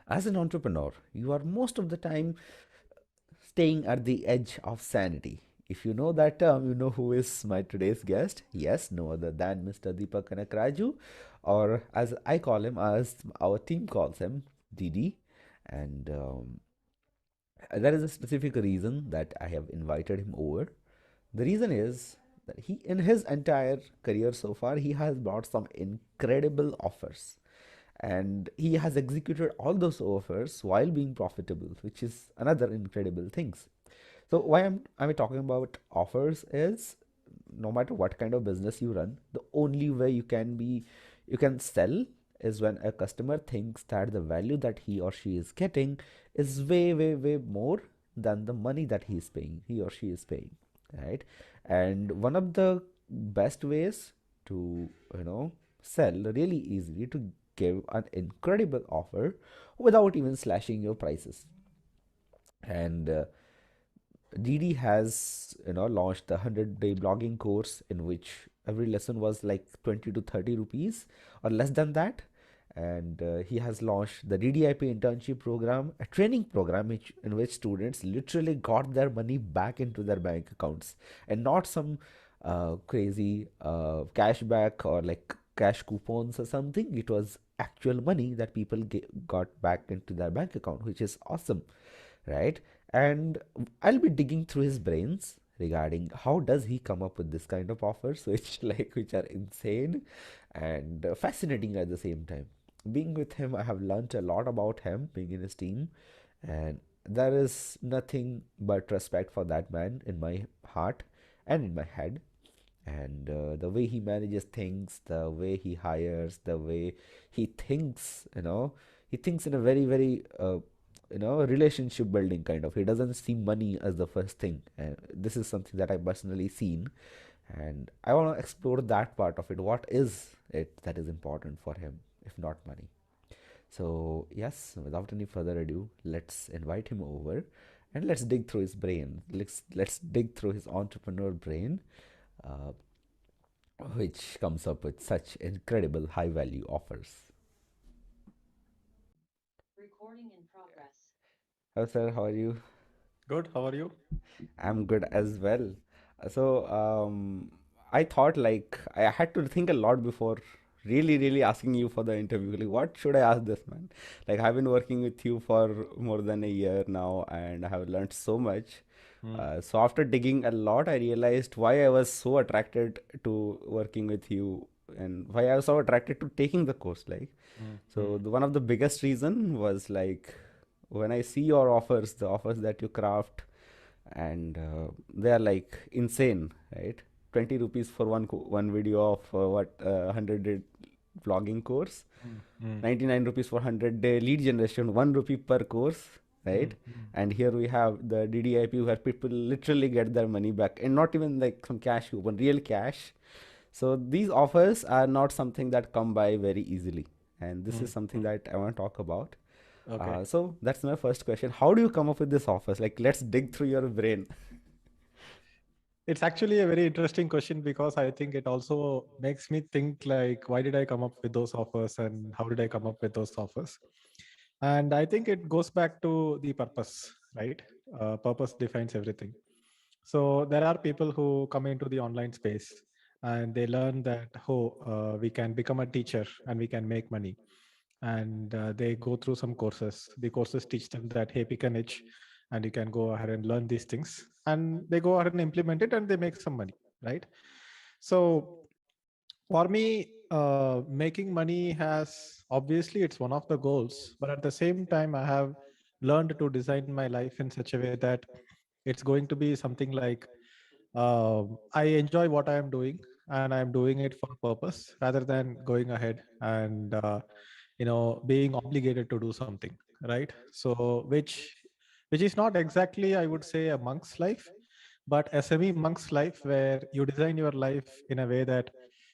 As an entrepreneur, you are most of the time staying at the edge of sanity. If you know that term, you know who is my today's guest. Yes, no other than Mr. Deepak Kanakraju, or as I call him, as our team calls him, Didi. And there is a specific reason that I have invited him over. The reason is that in his entire career so far, he has brought some incredible offers, and he has executed all those offers while being profitable, which is another incredible things. So why I'm talking about offers is, no matter what kind of business you run, the only way you can sell is when a customer thinks that the value that he or she is getting is way more than the money that he or she is paying, right? And one of the best ways to, sell really easily, to give an incredible offer without even slashing your prices. And Didi has, launched the 100-day blogging course, in which every lesson was like 20 to 30 rupees or less than that. And he has launched the DDIP internship program, a training program in which students literally got their money back into their bank accounts, and not some crazy cashback or like cash coupons or something. It was actual money that people got back into their bank account, which is awesome, right? And I'll be digging through his brains regarding how does he come up with this kind of offers, which which are insane and fascinating at the same time. Being with him, I have learned a lot about him, being in his team, and there is nothing but respect for that man in my heart and in my head. And the way he manages things, the way he hires, the way he thinks, he thinks in a very relationship building kind of. He doesn't see money as the first thing, and this is something that I personally seen, and I want to explore that part of it. What is it that is important for him, if not money? So yes, without any further ado, let's invite him over and let's dig through his brain. Let's dig through his entrepreneur brain, uh, which comes up with such incredible high value offers. Hello, sir. How are you? Good. How are you? I'm good as well. So, I thought like I had to think a lot before really asking you for the interview. Like, what should I ask this man? Like, I've been working with you for more than a year now, and I have learned so much. Mm, So after digging a lot, I realized why I was so attracted to working with you, and why I was so attracted to taking the course. So mm. one of the biggest reason was like when I see your offers, the offers that you craft, and they are like insane, right? 20 rupees for one video of 100 vlogging course, Mm, mm, 99 rupees for 100-day lead generation, 1 rupee per course, right? mm, mm, And here we have the DDIP where people literally get their money back, and not even like some cash coupon, real cash. So these offers are not something that come by very easily, and this is mm, something mm. that I want to talk about. Okay. So that's my first question. How do you come up with this offers? Like, let's dig through your brain. It's actually a very interesting question because I think it also makes me think like, why did I come up with those offers and how did I come up with those offers? And I think it goes back to the purpose, right? Purpose defines everything. So there are people who come into the online space and they learn that, oh, we can become a teacher and we can make money. And they go through some courses. The courses teach them that, hey, pick a niche and you can go ahead and learn these things. And they go ahead and implement it and they make some money, right? So for me, making money has obviously it's one of the goals, but at the same time, I have learned to design my life in such a way that it's going to be something like I enjoy what I am doing and I'm doing it for a purpose rather than going ahead and being obligated to do something, right? So which is not exactly, I would say, a monk's life, but a semi monk's life where you design your life in a way that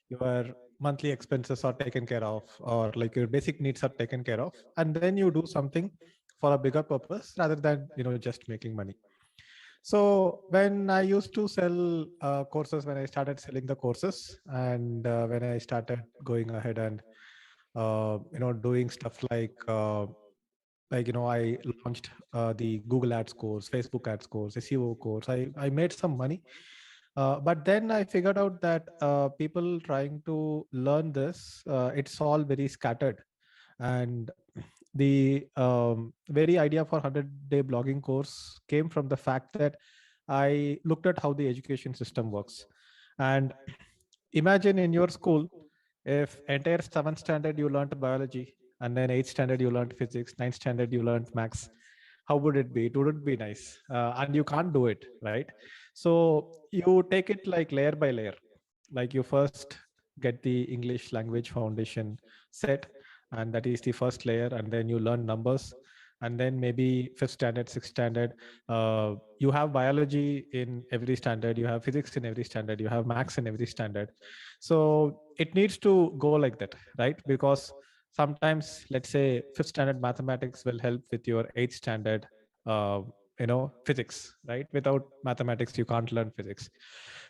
your monthly expenses are taken care of or like your basic needs are taken care of, and then you do something for a bigger purpose rather than just making money. So when I used to sell courses, when I started selling the courses, and when I started going ahead and doing stuff like like, I launched the Google Ads course, Facebook Ads course, SEO course. I made some money. But then I figured out that people trying to learn this, it's all very scattered. And the very idea for 100-day blogging course came from the fact that I looked at how the education system works. And imagine in your school, if entire 7th standard you learned biology, and then 8th standard you learned physics, 9th standard you learned maths, how would it be? It wouldn't be nice. And you can't do it, right? So you take it like layer by layer. Like you first get the English language foundation set, and that is the first layer, and then you learn numbers, and then maybe 5th standard, 6th standard, you have biology in every standard, you have physics in every standard, you have maths in every standard. So it needs to go like that, right? Because sometimes, let's say, 5th standard mathematics will help with your 8th standard uh, physics, right? Without mathematics you can't learn physics.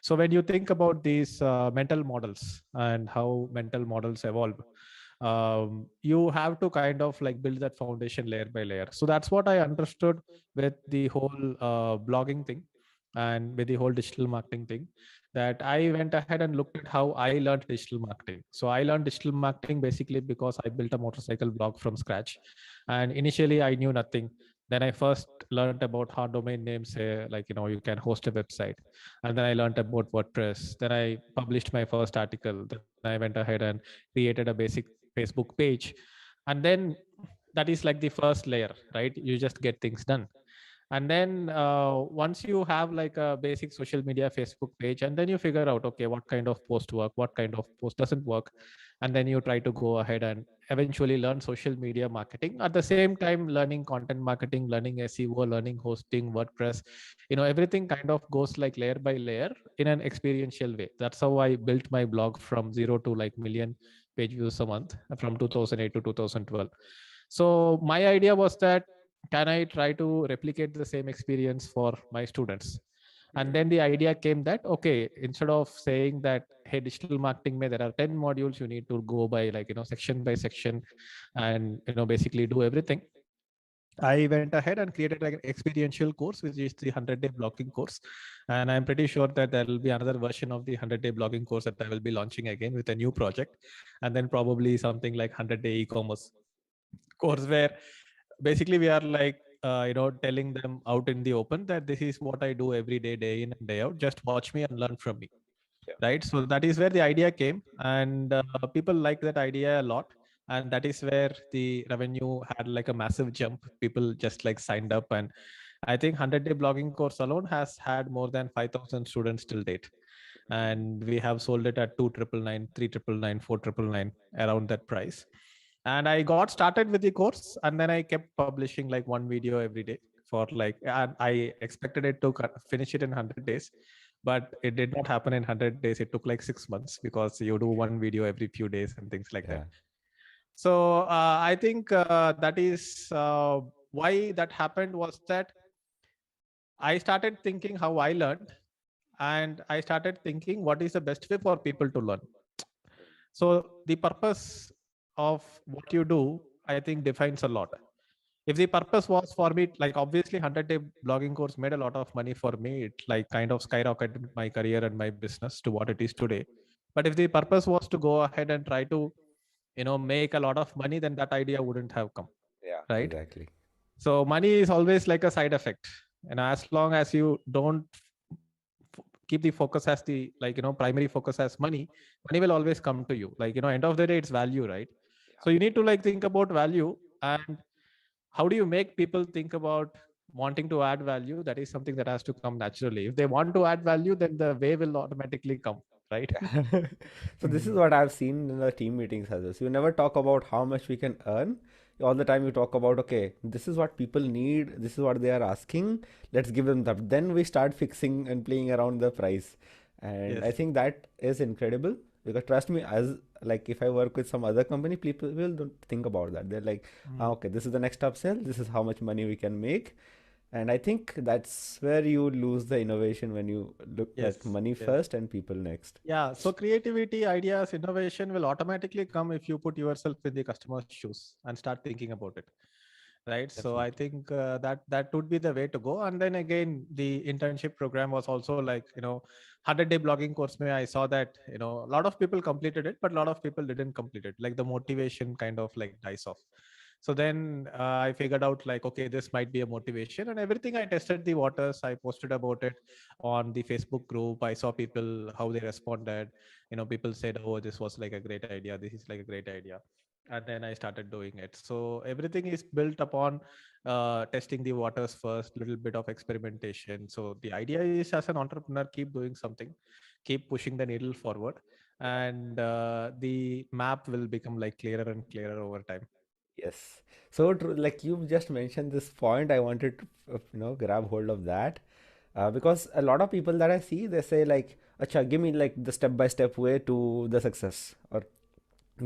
So when you think about these mental models and how mental models evolve, you have to kind of like build that foundation layer by layer. So that's what I understood with the whole blogging thing and with the whole digital marketing thing, that I went ahead and looked at how I learned digital marketing. So I learned digital marketing basically because I built a motorcycle blog from scratch. And initially I knew nothing. Then I first learned about how domain names say, like, you can host a website. And then I learned about WordPress. Then I published my first article. Then I went ahead and created a basic Facebook page. And then that is like the first layer, right? You just get things done. And then once you have like a basic social media Facebook page, and then you figure out, okay, what kind of post work, what kind of post doesn't work. And then you try to go ahead and eventually learn social media marketing, at the same time learning content marketing, learning SEO, learning hosting, WordPress. Everything kind of goes like layer by layer in an experiential way. That's how I built my blog from zero to like million page views a month from 2008 to 2012. So my idea was that, can I try to replicate the same experience for my students? And then the idea came that, okay, instead of saying that, hey, digital marketing mein there are 10 modules, you need to go by like, section by section, and basically do everything. I went ahead and created like an experiential course, which is the 100-day blogging course. And I'm pretty sure that there will be another version of the 100-day blogging course that I will be launching again with a new project. And then probably something like 100-day e-commerce course, where basically we are like, telling them out in the open that this is what I do every day, day in and day out. Just watch me and learn from me. Yeah. Right. So that is where the idea came. And people like that idea a lot. And that is where the revenue had like a massive jump. People just like signed up. And I think 100-day blogging course alone has had more than 5,000 students till date. And we have sold it at 2,999, 3,999, 4,999, around that price. And I got started with the course, and then I kept publishing like one video every day for like, and I expected it to finish it in 100 days, but it did not happen in 100 days. It took like 6 months, because you do one video every few days and things like that. Yeah. So I think that is why that happened, was that I started thinking how I learned, and I started thinking what is the best way for people to learn. So the purpose of what you do, I think, defines a lot. If the purpose was for me, like obviously 100-day blogging course made a lot of money for me. It like kind of skyrocketed my career and my business to what it is today. But if the purpose was to go ahead and try to, make a lot of money, then that idea wouldn't have come, Yeah, right? exactly. So money is always like a side effect. And as long as you don't keep the focus as the, like, primary focus as money, money will always come to you. Like, end of the day, it's value, right? So you need to like think about value, and how do you make people think about wanting to add value? That is something that has to come naturally. If they want to add value, then the way will automatically come, right? Yeah. So this is what I've seen in the team meetings as well. So you never talk about how much we can earn. All the time you talk about, okay, this is what people need, this is what they are asking, let's give them that. Then we start fixing and playing around the price. And I Yes. think that is incredible, because trust me, as like if I work with some other company, people will don't think about that. They're like, ah, Mm. okay, this is the next upsell, this is how much money we can make. And I think that's where you lose the innovation, when you look at Yes. money Yes. first and people next. Yeah. So creativity, ideas, innovation will automatically come if you put yourself in the customer's shoes and start thinking about it. right? So I Definitely. think that would be the way to go. And then again, the internship program was also like, 100-day blogging course. May I saw that a lot of people completed it, but a lot of people didn't complete it. Like the motivation kind of like dies off. So then I figured out like, okay, this might be a motivation, and everything. I tested the waters. I posted about it on the Facebook group. I saw people how they responded. People said, oh, this was like a great idea, this is like a great idea. And then I started doing it. So everything is built upon testing the waters first, little bit of experimentation. So the idea is, as an entrepreneur, keep doing something, keep pushing the needle forward, and the map will become like clearer and clearer over time. Yes. So true. Like you just mentioned this point, I wanted to, grab hold of that. Because a lot of people that I see, they say like, "Acha, give me like the step-by-step way to the success," or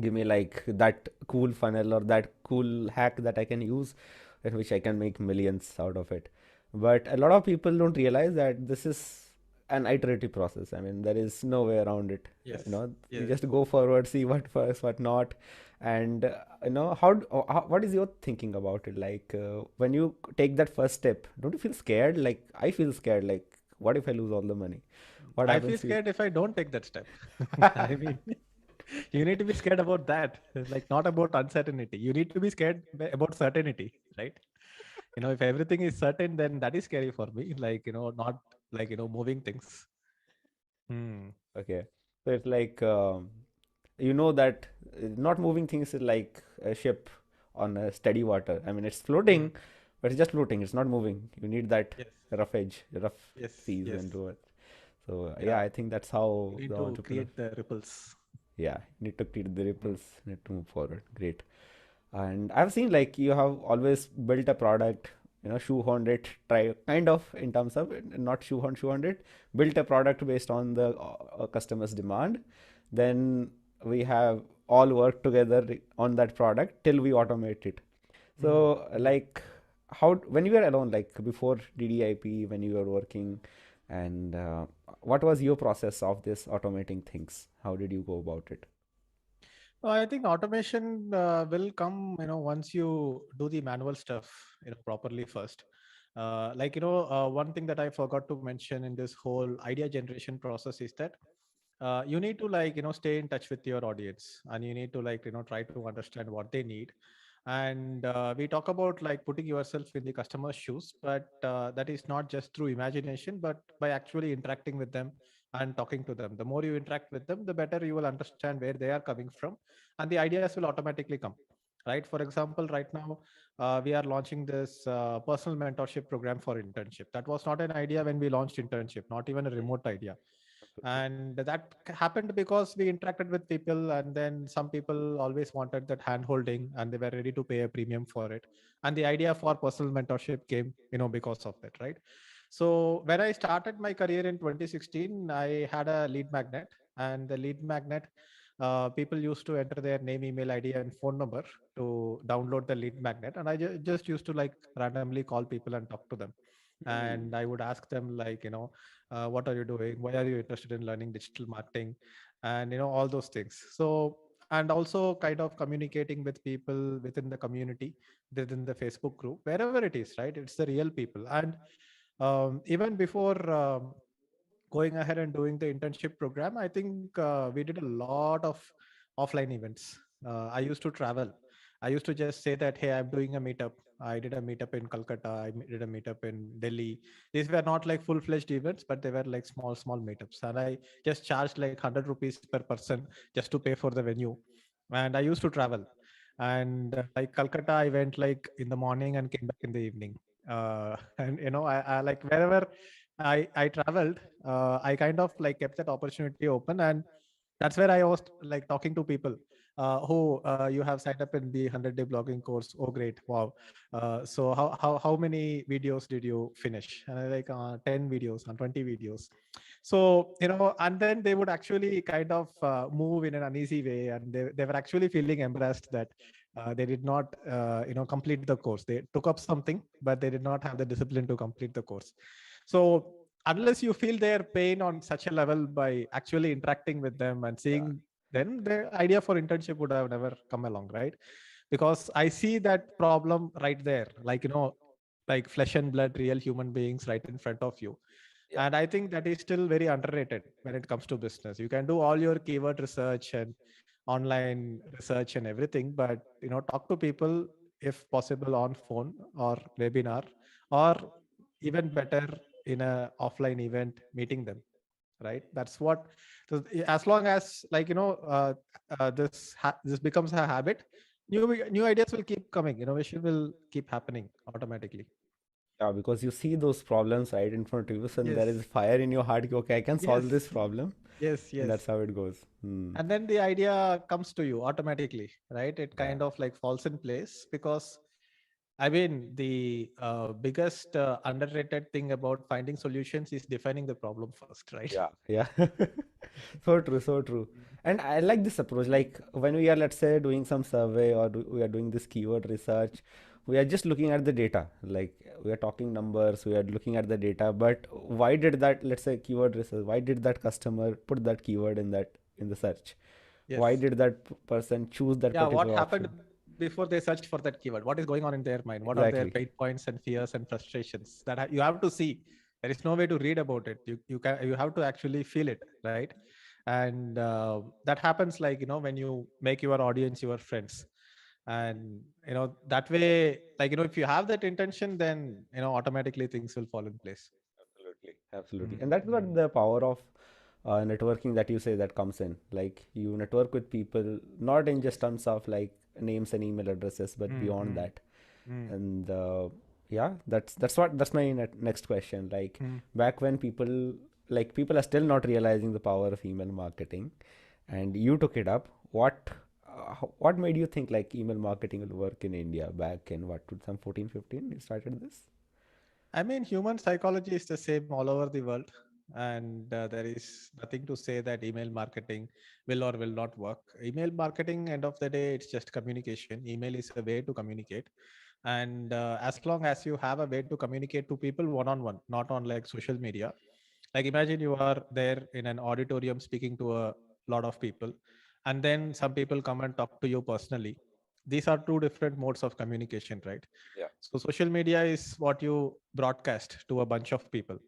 give me like that cool funnel or that cool hack that I can use in which I can make millions out of it. But a lot of people don't realize that this is an iterative process. I mean, there is no way around it. Yes. You Yes. just go forward, see what works, what not, and what is your thinking about it? Like when you take that first step, don't you feel scared? Like I feel scared. Like what if I lose all the money? What I feel happens if? scared if I don't take that step. I mean, you need to be scared about that, like not about uncertainty. You need to be scared about certainty, right? If everything is certain, then that is scary for me. Like, not like, moving things. Hmm. Okay, so it's like you know that not moving things is like a ship on a steady water. I mean, it's Hmm. floating, but it's just floating. It's not moving. You need that Yes. rough edge, rough Yes. seas Yes. and do it. So yeah, Yeah. I think that's You how need the to entrepreneur. create the ripples. Yeah, need to create the Hmm. ripples, need to move forward. Great. And I've seen like you have always built a product, shoehorned it, try kind of in terms of not shoehorned it, built a product based on the customer's demand. Then we have all worked together on that product till we automate it. Hmm. So Hmm. like how when you were alone, like before DDIP, when you were working, and what was your process of this automating things? How did you go about it? I think automation will come, once you do the manual stuff, properly first. One thing that I forgot to mention in this whole idea generation process is that you need to like, stay in touch with your audience, and you need to like, try to understand what they need. And we talk about like putting yourself in the customer's shoes, but that is not just through imagination, but by actually interacting with them and talking to them. The more you interact with them, the better you will understand where they are coming from, and the ideas will automatically come. Right. For example, right now we are launching this personal mentorship program for internship. That was not an idea when we launched internship, not even a remote idea. And that happened because we interacted with people, and then some people always wanted that hand holding, and they were ready to pay a premium for it. And the idea for personal mentorship came, because of that, right? So when I started my career in 2016, I had a lead magnet, and the lead magnet, people used to enter their name, email ID, and phone number to download the lead magnet, and I just used to like randomly call people and talk to them. Hmm. And I would ask them like, what are you doing, why are you interested in learning digital marketing, and all those things. So, and also kind of communicating with people within the community, within the Facebook group, wherever it is, right? It's the real people. And even before going ahead and doing the internship program, I think we did a lot of offline events. I used to travel. I used to just say that, hey, I'm doing a meetup. I did a meetup in Calcutta. Did a meetup in Delhi. These were not like full-fledged events, but they were like small meetups. And I just charged like 100 rupees per person just to pay for the venue. And I used to travel. And like Calcutta, I went like in the morning and came back in the evening. And I like wherever I traveled, I kind of like kept that opportunity open, and that's where I was like talking to people who you have signed up in the 100-day blogging course. Oh, great! Wow. So how many videos did you finish? And I like 10 videos and 20 videos. So and then they would actually kind of move in an uneasy way, and they were actually feeling embarrassed that they did not complete the course. They took up something, but they did not have the discipline to complete the course. So unless you feel their pain on such a level by actually interacting with them and Yeah. seeing, then the idea for internship would have never come along, right? because I see that problem right there, like, like flesh and blood, real human beings right in front of you. Yeah. And I think that is still very underrated when it comes to business. You can do all your keyword research and online research and everything, but talk to people if possible on phone or webinar, or even better in a offline event, meeting them, right? That's what, as long as, like, this becomes a habit, new ideas will keep coming, innovation will keep happening automatically. Yeah, because you see those problems right in front of you, and there is Yes, fire in your heart. Okay, I can solve this yes, problem, yes, and that's yes. how it goes. Hmm. And then the idea comes to you automatically, right? It Yeah. kind of like falls in place, because I mean, the biggest underrated thing about finding solutions is defining the problem first, right? Yeah, yeah. So true, so true. And I like this approach. Like when we are, let's say, doing some survey or we are doing this keyword research, we are just looking at the data. Like we are talking numbers, we are looking at the data. But why did that, let's say, keyword research, why did that customer put that keyword in the search? Why Yes. did that person choose that Yeah, what particular happened option? before they searched for that keyword? What is going on in their mind? What are their Exactly. pain points and fears and frustrations that you have to see? There is no way to read about it. You have to actually feel it, right? And that happens, like, when you make your audience your friends, and that way, like, if you have that intention, then automatically things will fall in place. Absolutely, absolutely. And Mm, that's what mm, the power of networking that you say that comes in. Like you network with people, not in just terms of like names and email addresses, but mm, beyond mm, that. mm, And yeah, that's my next question. Like mm. back when people are still not realizing the power of email marketing, and you took it up. What made you think like email marketing will work in India back in what, 2014, 15? You started this? I mean, human psychology is the same all over the world, and there is nothing to say that email marketing will or will not work. Email marketing, end of the day, it's just communication. Email is a way to communicate, and as long as you have a way to communicate to people one on one, not on like social media. Like imagine you are there in an auditorium speaking to a lot of people, and then some people come and talk to you personally. These are two different modes of communication, right? Yeah. So social media is what you broadcast to a bunch of people,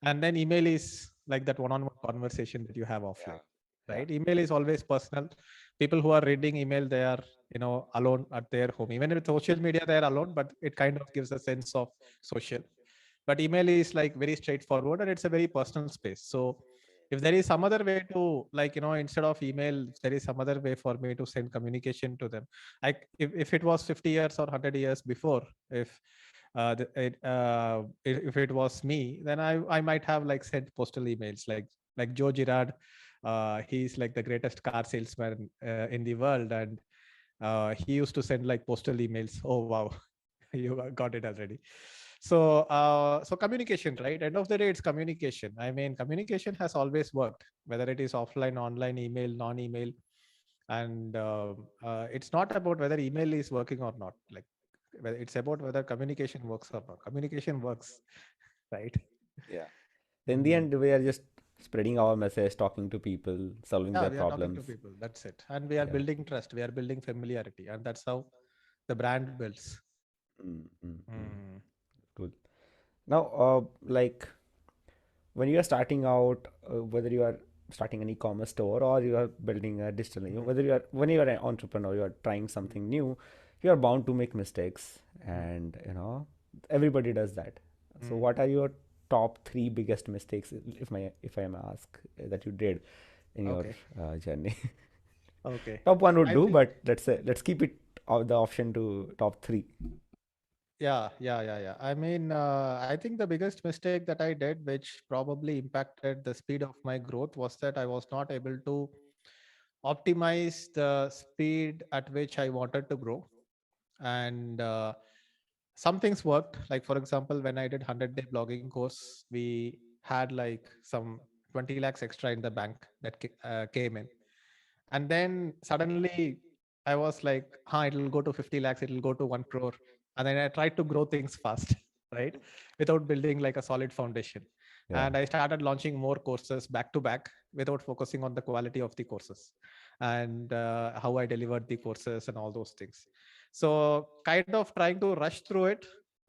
and then email is like that one-on-one conversation that you have Yeah. offline, Yeah. right? Email is always personal. People who are reading email, they are alone at their home. Even with social media, they are alone, but it kind of gives a sense of social. But email is like very straightforward, and it's a very personal space. So if there is some other way to, like, instead of email, if there is some other way for me to send communication to them, like if it was 50 years or 100 years before, if if it was me, then I might have like sent postal emails, like Joe Girard. He's like the greatest car salesman in the world, and he used to send like postal emails. Oh wow, you got it already. So communication, right? End of the day, it's communication. I mean, communication has always worked, whether it is offline, online, email, non-email, and it's not about whether email is working or not. Like, it's about whether communication works or not. Communication works, right? Yeah. In the Mm. end, we are just spreading our message, talking to people, solving Yeah, their we are talking to problems. people. That's it. And we are Yeah. building trust. We are building familiarity, and that's how the brand builds. Mm, mm, mm. Mm. Cool. Now, like when you are starting out, whether you are starting an e-commerce store or you are building a digital, Mm. whether you are when you are an entrepreneur, you are trying Mm. something new, you are bound to make mistakes, Mm. and everybody does that. So, Mm. what are your top three biggest mistakes, if I am asked, that you did in your Okay. journey? Okay. Top one would I do, think, but let's keep it the option to top three. yeah. I mean, I think the biggest mistake that I did, which probably impacted the speed of my growth, was that I was not able to optimize the speed at which I wanted to grow. And some things worked. Like, for example, when I did 100-day blogging course, we had like some 20 lakhs extra in the bank that came in. And then suddenly I was like, it'll go to 50 lakhs, it'll go to 1 crore. And then I tried to grow things fast, right? Without building like a solid foundation. Yeah. And I started launching more courses back to back without focusing on the quality of the courses and how I delivered the courses and all those things. So kind of trying to rush through it,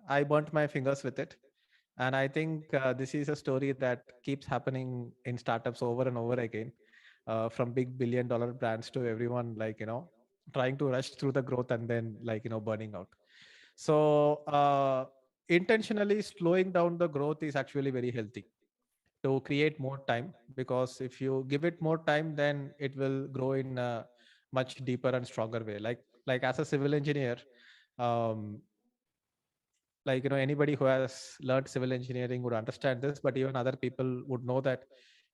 I burnt my fingers with it. And I think this is a story that keeps happening in startups over and over again, from big $1 billion brands to everyone, like, trying to rush through the growth and then, like, burning out. So intentionally slowing down the growth is actually very healthy to create more time, because if you give it more time, then it will grow in a much deeper and stronger way. Like as a civil engineer, um, like, anybody who has learned civil engineering would understand this, but even other people would know that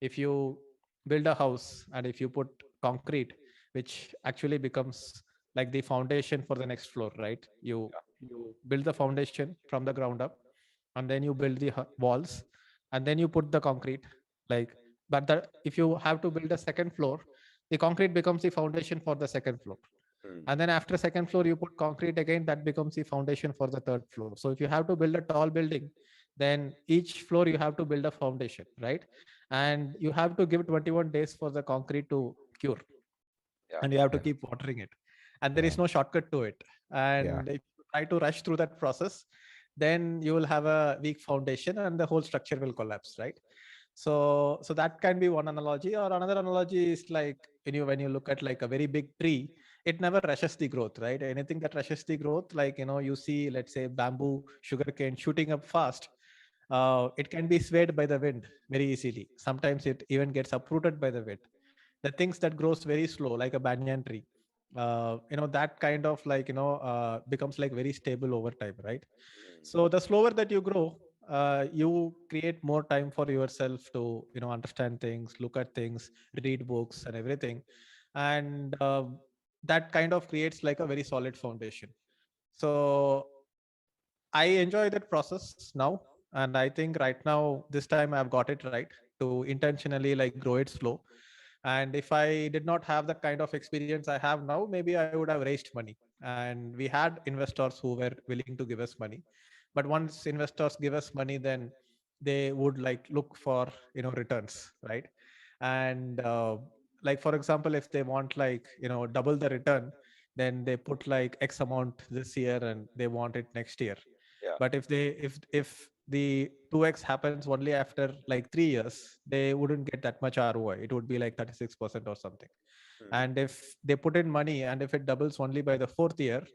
if you build a house and if you put concrete, which actually becomes like the foundation for the next floor, right? You build the foundation from the ground up, and then you build the walls, and then you put the concrete, like, but if you have to build a second floor, the concrete becomes the foundation for the second floor, Mm. and then after second floor you put concrete again, that becomes the foundation for the third floor. So if you have to build a tall building, then each floor you have to build a foundation, right? And you have to give 21 days for the concrete to cure, Yeah. and you have to Yeah. keep watering it, and there Yeah. is no shortcut to it. Yeah. And if you try to rush through that process, then you will have a weak foundation and the whole structure will collapse, right? So that can be one analogy. Or another analogy is like, when you look at like a very big tree, it never rushes the growth, right? Anything that rushes the growth, like, you see, let's say, bamboo, sugarcane shooting up fast, it can be swayed by the wind very easily. Sometimes it even gets uprooted by the wind. The things that grows very slow, like a banyan tree, that kind of, like, becomes like very stable over time, right? So the slower that you grow, you create more time for yourself to, understand things, look at things, read books and everything. And that kind of creates like a very solid foundation. So I enjoy that process now. And I think right now, this time I've got it right to intentionally like grow it slow. And if I did not have the kind of experience I have now, maybe I would have raised money. And we had investors who were willing to give us money. But once investors give us money, then they would like look for, returns, right? And like, for example, if they want like, double the return, then they put like X amount this year and they want it next year. Yeah. But if the 2x happens only after like 3 years, they wouldn't get that much ROI. It would be like 36% or something. Mm. And if they put in money and if it doubles only by the fourth year,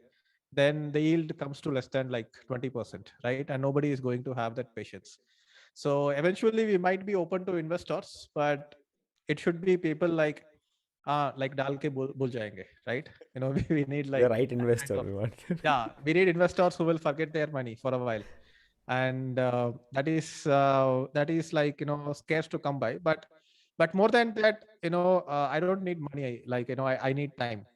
then the yield comes to less than like 20%, right? And nobody is going to have that patience. So eventually we might be open to investors, but it should be people like डाल के bull जाएंगे, right? We need The like right that kind investor of, we want. yeah, we need investors who will forget their money for a while. And that is like, scarce to come by. But more than that, I don't need money. Like, I need time.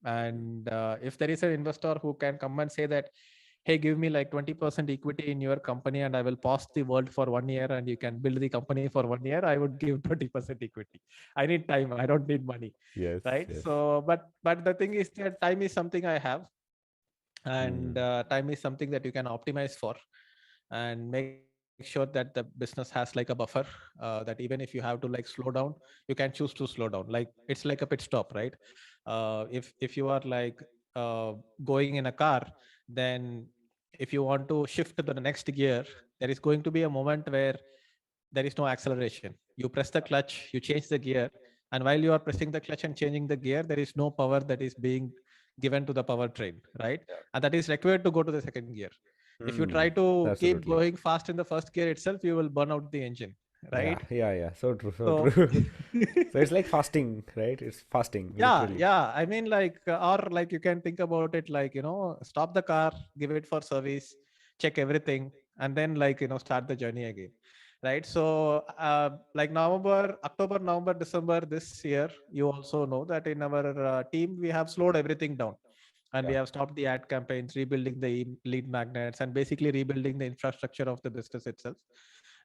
And if there is an investor who can come and say that, hey, give me like 20% equity in your company and I will pause the world for 1 year and you can build the company for 1 year, I would give 20% equity. I need time, I don't need money, Yes. right? Yes. So but the thing is that time is something I have. And Mm. time is something that you can optimize for, and make sure that the business has like a buffer, that even if you have to like slow down, you can choose to slow down. Like, it's like a pit stop, right? If you are like going in a car, then if you want to shift to the next gear, there is going to be a moment where there is no acceleration. You press the clutch, you change the gear, and while you are pressing the clutch and changing the gear, there is no power that is being given to the powertrain, right? Yeah. And that is required to go to the second gear. If you try Mm. to keep Absolutely. going fast in the first gear itself, you will burn out the engine, Yeah. right? Yeah. Yeah. So true. So So true. So it's like fasting, right? It's fasting, yeah, literally. yeah. I mean, like, or like you can think about it like, stop the car, give it for service, check everything, and then like, start the journey again. Right. So, like October, November, December this year, you also know that in our team, we have slowed everything down, and we Yeah. have stopped the ad campaigns, rebuilding the lead magnets, and basically rebuilding the infrastructure of the business itself.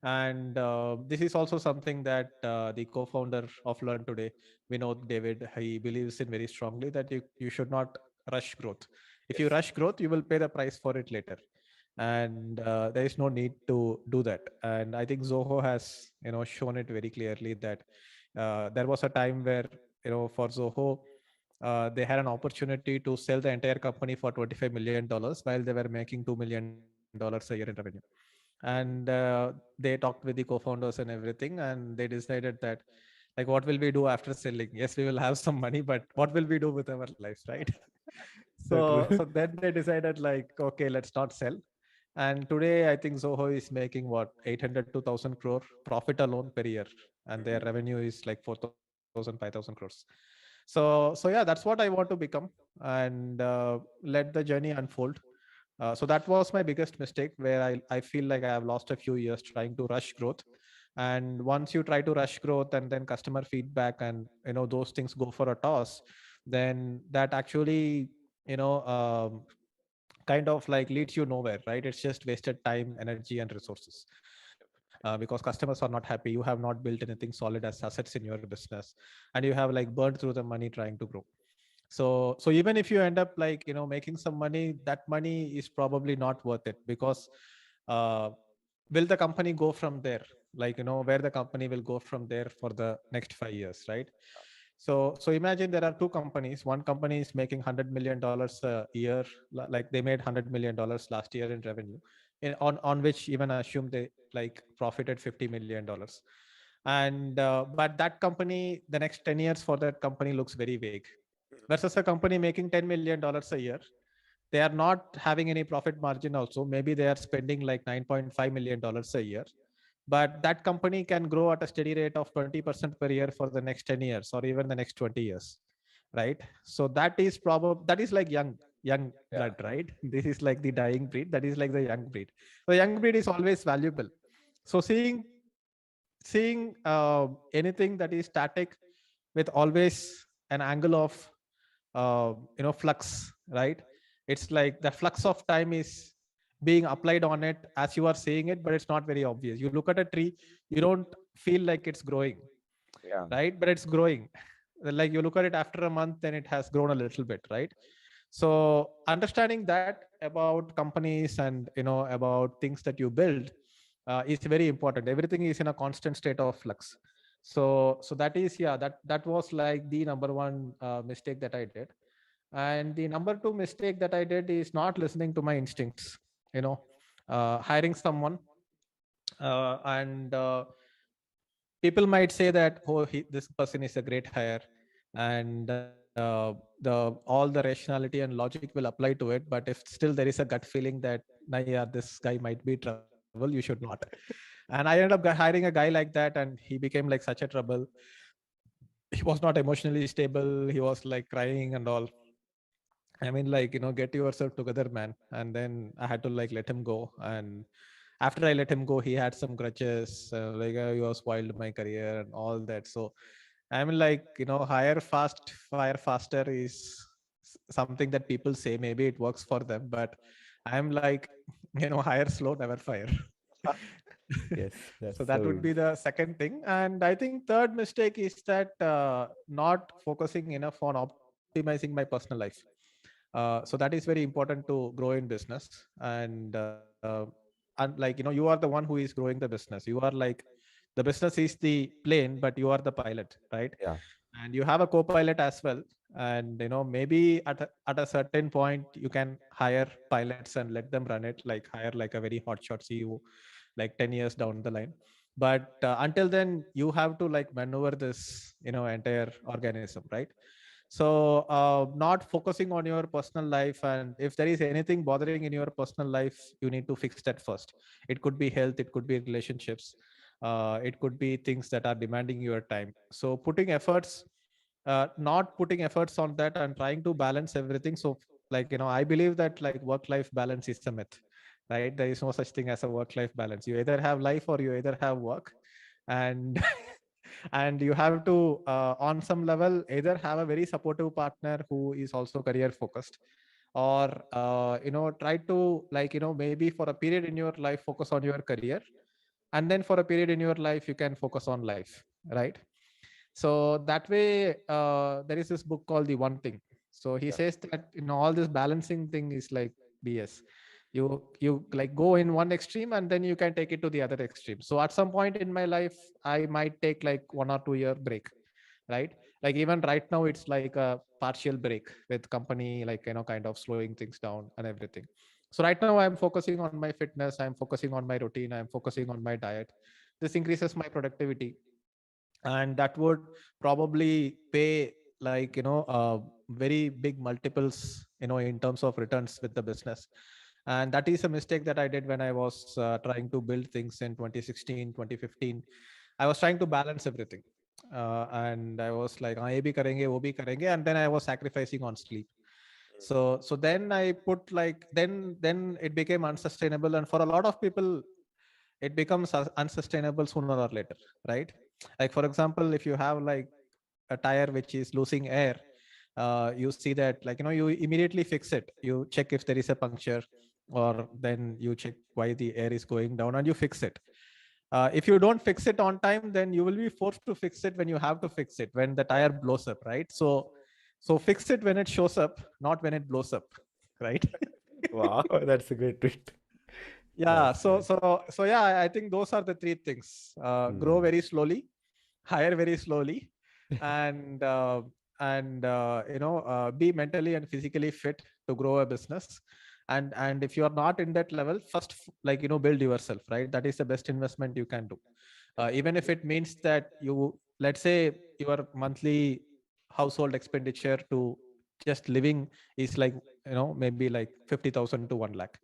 And this is also something that the co-founder of Learn Today, Vinod David, he believes in very strongly, that you should not rush growth. If you Yes. rush growth, you will pay the price for it later. And there is no need to do that. And I think Zoho has, shown it very clearly that there was a time where, for Zoho, they had an opportunity to sell the entire company for $25 million while they were making $2 million a year in revenue. And they talked with the co-founders and everything, and they decided that, like, what will we do after selling? Yes, we will have some money, but what will we do with our lives, right? So true. So then they decided, like, okay, let's not sell. And today, I think Zoho is making what, 800 to 1,000 crore profit alone per year, and their revenue is like 4,000, 5,000 crores. So yeah, that's what I want to become, and let the journey unfold. So that was my biggest mistake, where I feel like I have lost a few years trying to rush growth. And once you try to rush growth, and then customer feedback, and those things go for a toss, then that actually, you know um, kind of like leads you nowhere, right? It's just wasted time, energy, and resources, because customers are not happy. You have not built anything solid as assets in your business, and you have like burned through the money trying to grow. So even if you end up like making some money, that money is probably not worth it, because uh, will the company go from there? Like, where the company will go from there for the next 5 years, right? So imagine there are two companies. One company is making $100 million a year, like they made $100 million last year in revenue, on which even assume they like profited $50 million. And but that company, the next 10 years for that company looks very vague, versus a company making $10 million a year. They are not having any profit margin also. Maybe they are spending like $9.5 million a year, but that company can grow at a steady rate of 20% per year for the next 10 years, or even the next 20 years, right? So that is like young Yeah. blood, right? This is like the dying breed. That is like the young breed. The young breed is always valuable. So seeing anything that is static, with always an angle of flux, right? It's like the flux of time is being applied on it as you are seeing it, but it's not very obvious. You look at a tree, you don't feel like it's growing, Yeah. right? But it's growing. Like, you look at it after a month, then it has grown a little bit, right? So understanding that about companies, and about things that you build, is very important. Everything is in a constant state of flux. So that is, yeah, that was like the number one mistake that I did. And the number two mistake that I did is not listening to my instincts. you know Hiring someone, and people might say that, oh, this person is a great hire, and the all the rationality and logic will apply to it. But if still there is a gut feeling that, nah, yeah, this guy might be trouble, you should not. And I ended up hiring a guy like that, and he became like such a trouble. He was not emotionally stable. He was like crying and all. I mean, like, get yourself together, man. And then I had to like let him go. And after I let him go, he had some grudges, like, you have spoiled my career and all that. So I mean, like, hire fast, fire faster is something that people say. Maybe it works for them, but I'm like, hire slow, never fire. Yes, So that's that would so. be the second thing. And I think third mistake is that not focusing enough on optimizing my personal life. So that is very important to grow in business. And like, you are the one who is growing the business. You are like, the business is the plane, but you are the pilot, right? Yeah. And you have a co-pilot as well. And maybe at a certain point you can hire pilots and let them run it, like hire like a very hotshot CEO, like 10 years down the line. But until then, you have to like maneuver this entire organism, right? So not focusing on your personal life, and if there is anything bothering in your personal life, you need to fix that first. It could be health, it could be relationships, it could be things that are demanding your time. So putting efforts, not putting efforts on that, and trying to balance everything. So, like, I believe that like work life balance is a myth, right? There is no such thing as a work life balance. You either have life or you either have work. And and you have to, on some level, either have a very supportive partner who is also career focused, or try to, like, maybe for a period in your life focus on your career, and then for a period in your life you can focus on life, right? So that way, there is this book called The One Thing. So he Yeah. says that, all this balancing thing is like BS. You like go in one extreme, and then you can take it to the other extreme. So at some point in my life, I might take like 1 or 2 year break, right? Like even right now, it's like a partial break with company, like, kind of slowing things down and everything. So right now I'm focusing on my fitness, I'm focusing on my routine, I'm focusing on my diet. This increases my productivity, and that would probably pay, like, very big multiples, in terms of returns with the business. And that is a mistake that I did when I was trying to build things in 2016, 2015. I was trying to balance everything, and I was like, "हाँ, ये भी करेंगे, वो भी करेंगे," and then I was sacrificing on sleep. So then I put, like, then it became unsustainable, and for a lot of people it becomes unsustainable sooner or later, right? Like, for example, if you have like a tire which is losing air, you see that, like, you immediately fix it, you check if there is a puncture, or then you check why the air is going down and you fix it. If you don't fix it on time, then you will be forced to fix it when you have to fix it, when the tire blows up, right? So fix it when it shows up, not when it blows up, right? Wow, that's a great tweet. Yeah, That's great. so yeah, I think those are the three things: grow Hmm. very slowly, hire very slowly, and be mentally and physically fit to grow a business. And if you are not in that level, first, like, build yourself, right? That is the best investment you can do. Even if it means that, let's say, your monthly household expenditure to just living is like, maybe like 50,000 to 1 lakh.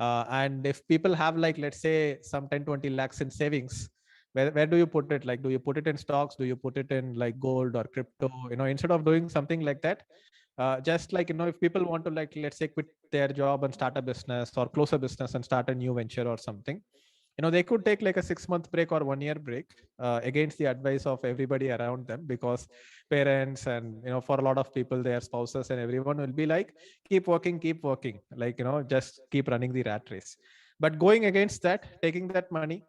And if people have, like, let's say, some 10-20 lakhs in savings, where do you put it? Like, do you put it in stocks? Do you put it in like gold or crypto? Instead of doing something like that, just like, if people want to, like, let's say, quit their job and start a business, or close a business and start a new venture or something, they could take like a 6-month break or 1 year break, against the advice of everybody around them, because parents and, for a lot of people, their spouses and everyone will be like, keep working, like, just keep running the rat race. But going against that, taking that money,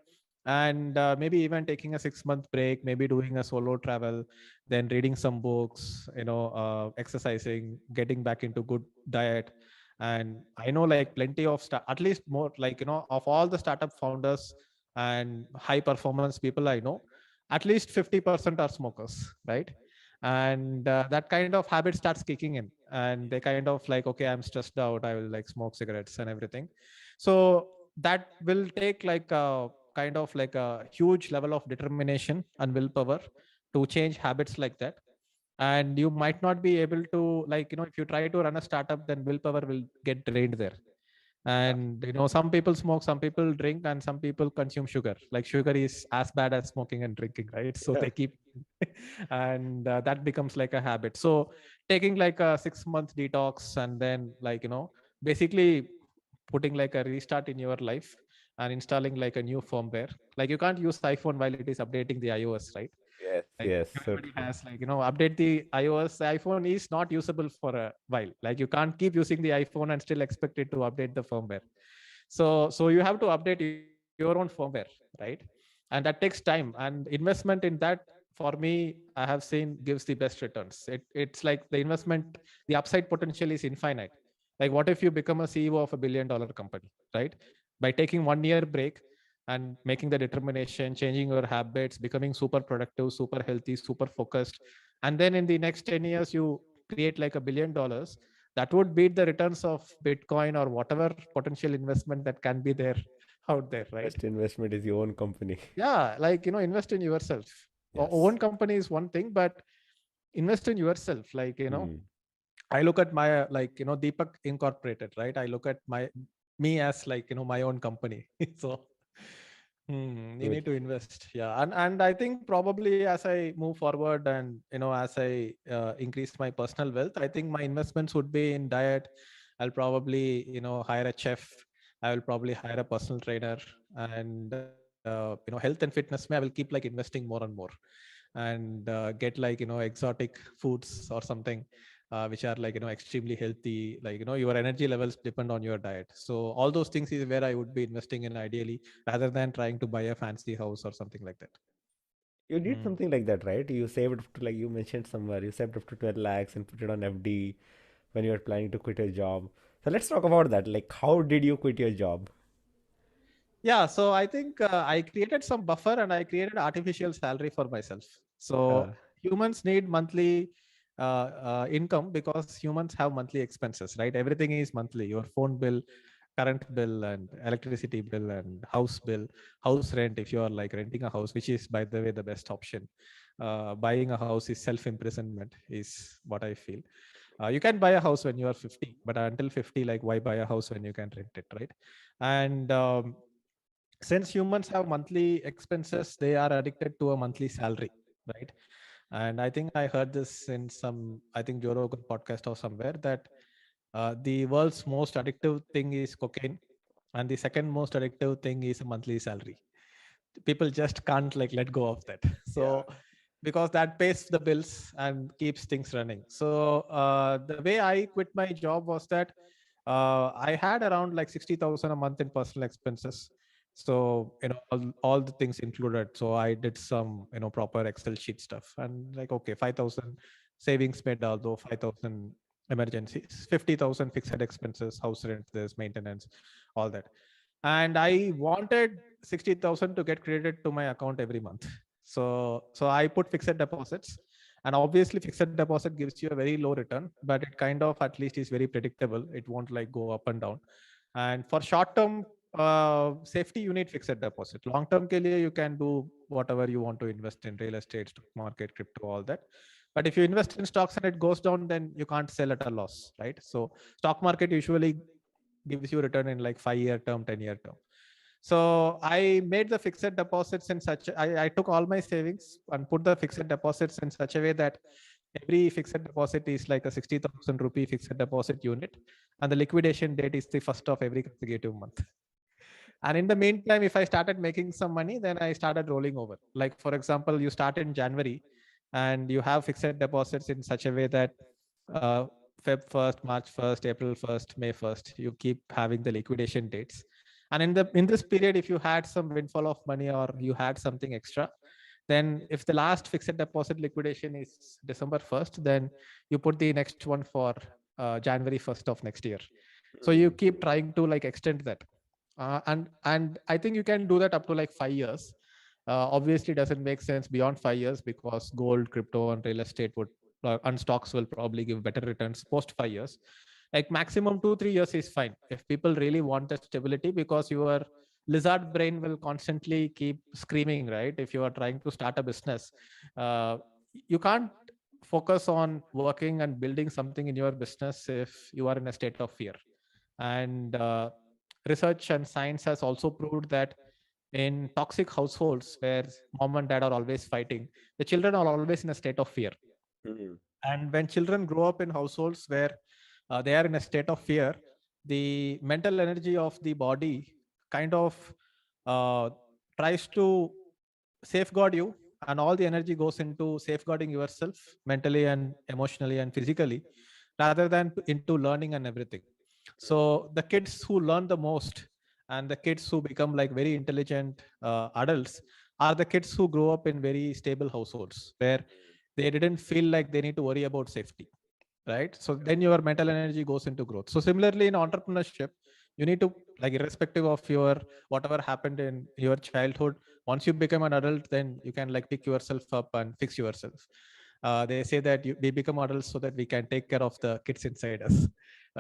and maybe even taking a 6-month break, maybe doing a solo travel, then reading some books, exercising, getting back into good diet. And I know, like, plenty of at least more, like, of all the startup founders and high performance people I know, at least 50% are smokers, right? And that kind of habit starts kicking in, and they kind of like, okay, I'm stressed out, I will like smoke cigarettes and everything. So that will take like a kind of like a huge level of determination and willpower to change habits like that. And you might not be able to, like, if you try to run a startup, then willpower will get drained there. And some people smoke, some people drink, and some people consume sugar. Like, sugar is as bad as smoking and drinking, right? So Yeah. they keep and that becomes like a habit. So taking like a 6-month detox, and then, like, basically putting like a restart in your life, and installing like a new firmware. Like, you can't use iPhone while it is updating the iOS, right? Yes, Like, yes, so everybody true. has, like, update the iOS. The iPhone is not usable for a while. Like, you can't keep using the iPhone and still expect it to update the firmware. So you have to update your own firmware, right? And that takes time, and investment in that, for me, I have seen, gives the best returns. It's like the investment, the upside potential is infinite. Like, what if you become a CEO of $1 billion company, right? By taking 1 year break and making the determination, changing your habits, becoming super productive, super healthy, super focused, and then in the next 10 years you create like $1 billion, that would beat the returns of Bitcoin or whatever potential investment that can be there out there, right? Best investment is your own company. Yeah, like, invest in yourself. Yes. Own company is one thing, but invest in yourself. Like, Hmm. I look at my, like, Deepak Incorporated, right? I look at me as, like, my own company. So you Good. need to invest. Yeah. And I think probably as I move forward, and as I increase my personal wealth, I think my investments would be in diet. I'll probably, hire a chef. I will probably hire a personal trainer. And health and fitness, I will keep like investing more and more, and get like, exotic foods or something, which are like, extremely healthy. Like, your energy levels depend on your diet. So all those things is where I would be investing in, ideally, rather than trying to buy a fancy house or something like that. You did Mm. something like that, right? You saved up to, like you mentioned somewhere, you saved up to 12 lakhs and put it on FD when you were planning to quit your job. So let's talk about that. Like, how did you quit your job? Yeah, so I think I created some buffer, and I created artificial salary for myself. So Huh. humans need monthly income because humans have monthly expenses, right? Everything is monthly. Your phone bill, current bill, and electricity bill, and house bill, house rent. If you are like renting a house, which is by the way the best option, buying a house is self-imprisonment, is what I feel. You can buy a house when you are 50, but until 50, like why buy a house when you can rent it, right? And since humans have monthly expenses, they are addicted to a monthly salary, right? And I think I heard this in some, I think Joe Rogan podcast or somewhere, that the world's most addictive thing is cocaine, and the second most addictive thing is a monthly salary. People just can't like let go of that. So because that pays the bills and keeps things running. So the way I quit my job was that I had around like 60,000 a month in personal expenses. So all the things included. So I did some proper Excel sheet stuff, and like, okay, 5,000 savings made, although 5,000 emergencies, 50,000 fixed expenses, house rent, there's maintenance, all that. And I wanted 60,000 to get credited to my account every month. So I put fixed deposits, and obviously fixed deposit gives you a very low return, but it kind of at least is very predictable. It won't like go up and down. And for short term safety, you need fixed deposit. Long term ke liye, you can do whatever you want to invest in, real estate, stock market, crypto, all that. But if you invest in stocks and it goes down, then you can't sell at a loss, right? So stock market usually gives you return in like 5-year term, 10-year term. So I made the fixed deposits in such, I took all my savings and put the fixed deposits in such a way that every fixed deposit is like a 60,000 rupee fixed deposit unit. And the liquidation date is the first of every consecutive month. And in the meantime, if I started making some money, then I started rolling over. Like, for example, you start in January and you have fixed deposits in such a way that Feb 1st, March 1st, April 1st, May 1st, you keep having the liquidation dates. And in this period, if you had some windfall of money or you had something extra, then if the last fixed deposit liquidation is December 1st, then you put the next one for January 1st of next year. So you keep trying to like extend that. And I think you can do that up to like 5 years. Obviously, doesn't make sense beyond 5 years because gold, crypto, and real estate would and stocks will probably give better returns post 5 years. Like maximum 2-3 years is fine if people really want that stability, because your lizard brain will constantly keep screaming, right? If you are trying to start a business, uh, you can't focus on working and building something in your business if you are in a state of fear. And research and science has also proved that in toxic households where mom and dad are always fighting, the children are always in a state of fear. And when children grow up in households where they are in a state of fear, the mental energy of the body kind of uh, tries to safeguard you, and all the energy goes into safeguarding yourself mentally and emotionally and physically, rather than into learning and everything. So the kids who learn the most and the kids who become like very intelligent adults are the kids who grow up in very stable households where they didn't feel like they need to worry about safety, right? So then your mental energy goes into growth. So similarly in entrepreneurship, you need to, like, irrespective of your whatever happened in your childhood, once you become an adult, then you can like pick yourself up and fix yourself. They say that we become adults so that we can take care of the kids inside us.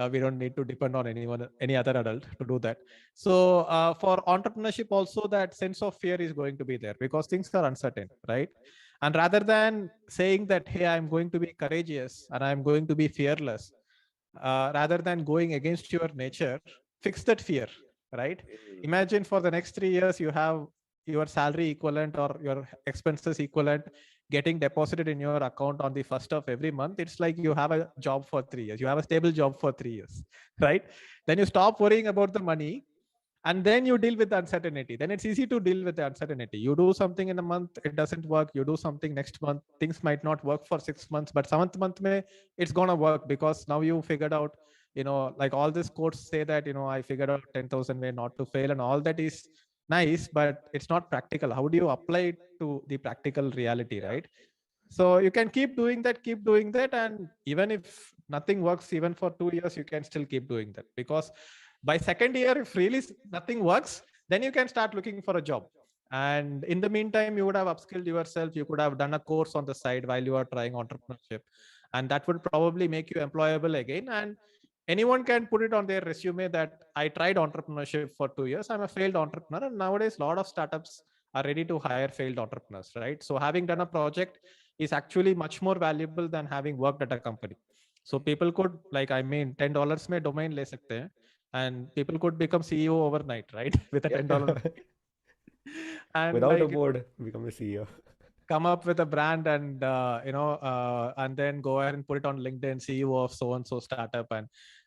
We don't need to depend on anyone, any other adult to do that. So for entrepreneurship also, that sense of fear is going to be there because things are uncertain, right? And rather than saying that, hey, I'm going to be courageous and I'm going to be fearless, rather than going against your nature, fix that fear, right? Imagine for the next 3 years, you have your salary equivalent or your expenses equivalent getting deposited in your account on the first of every month. It's like you have a job for 3 years. You have a stable job for 3 years, right? Then you stop worrying about the money and then you deal with the uncertainty. Then it's easy to deal with the uncertainty. You do something in a month, it doesn't work. You do something next month, things might not work for 6 months, but seventh month may it's gonna work because now you figured out, like all these quotes say that, I figured out 10,000 way not to fail, and all that is nice, but it's not practical. How do you apply it to the practical reality, right? So you can keep doing that, and even if nothing works even for 2 years, you can still keep doing that, because by second year, if really nothing works, then you can start looking for a job. And in the meantime, you would have upskilled yourself. You could have done a course on the side while you are trying entrepreneurship, and that would probably make you employable again. And anyone can put it on their resume that I tried entrepreneurship for 2 years. I'm a failed entrepreneur. And nowadays, a lot of startups are ready to hire failed entrepreneurs, right? So having done a project is actually much more valuable than having worked at a company. So people could, like, I mean, $10 में domain ले सकते हैं, and people could become CEO overnight, right? With a Yeah. $10 and Without a like board, become a CEO. come up with a brand and and then go ahead and put it on LinkedIn, CEO of so and so startup.